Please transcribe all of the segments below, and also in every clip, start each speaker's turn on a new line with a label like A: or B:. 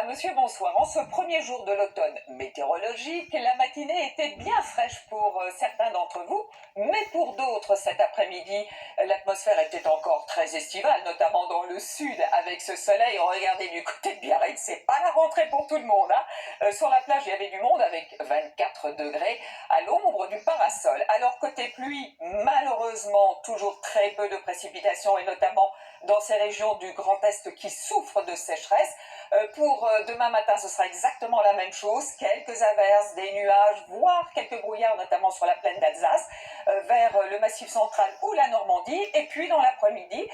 A: monsieur, bonsoir. En ce premier jour de l'automne météorologique, la matinée était bien fraîche pour certains d'entre vous, mais pour d'autres, cet après-midi, l'atmosphère était encore très estivale, notamment dans le sud, avec ce soleil. Regardez du côté de Biarritz, c'est pas la rentrée pour tout le monde, hein. Sur la plage, il y avait du monde avec 24 degrés à l'ombre du parasol. Alors, côté pluie, malheureusement, toujours très peu de précipitations, et notamment dans ces régions du Grand Est qui souffrent de sécheresse. Pour demain matin, ce sera exactement la même chose. Quelques averses, des nuages, voire quelques brouillards, notamment sur la plaine d'Alsace, vers le Massif central ou la Normandie. Et puis dans l'après-midi,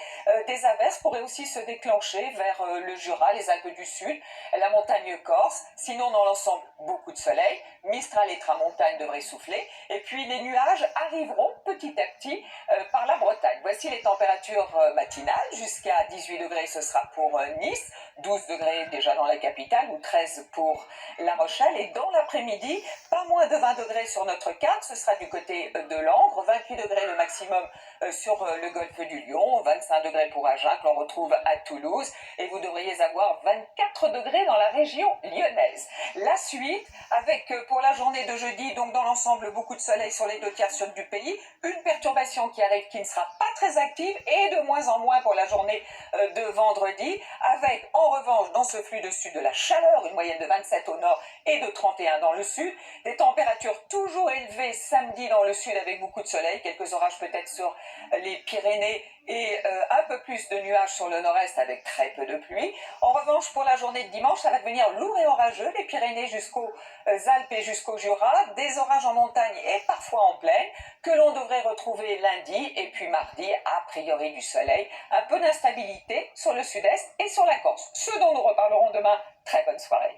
A: des averses pourraient aussi se déclencher vers le Jura, les Alpes du Sud, la montagne corse. Sinon, dans l'ensemble, beaucoup de soleil. Mistral et tramontane devraient souffler. Et puis les nuages arriveront petit à petit par la Bretagne. Voici les températures matinales. Jusqu'à 18 degrés, ce sera pour Nice. 12 degrés déjà dans la capitale ou 13 pour La Rochelle. Et dans l'après-midi, pas moins de 20 degrés sur notre carte, ce sera du côté de Langres, 28 degrés le maximum sur le golfe du Lion, 25 degrés pour Agen que l'on retrouve à Toulouse, et vous devriez avoir 24 degrés dans la région lyonnaise. La suite, avec pour la journée de jeudi, donc dans l'ensemble beaucoup de soleil sur les 2/3 sud du pays, une perturbation qui arrive qui ne sera pas très active et de moins en moins pour la journée de vendredi, avec en revanche dans ce flux de sud de la chaleur, une moyenne de 27 au nord et de 31 dans le sud, des températures toujours élevées samedi dans le sud avec beaucoup de soleil, quelques orages peut-être sur les Pyrénées et un peu plus de nuages sur le nord-est avec très peu de pluie. En revanche, pour la journée de dimanche, ça va devenir lourd et orageux, les Pyrénées jusqu'aux Alpes et jusqu'au Jura, des orages en montagne et parfois en plaine, que l'on devrait retrouver lundi et puis mardi, a priori du soleil, un peu d'instabilité sur le sud-est et sur la Corse. Ce dont nous reparlerons demain. Très bonne soirée.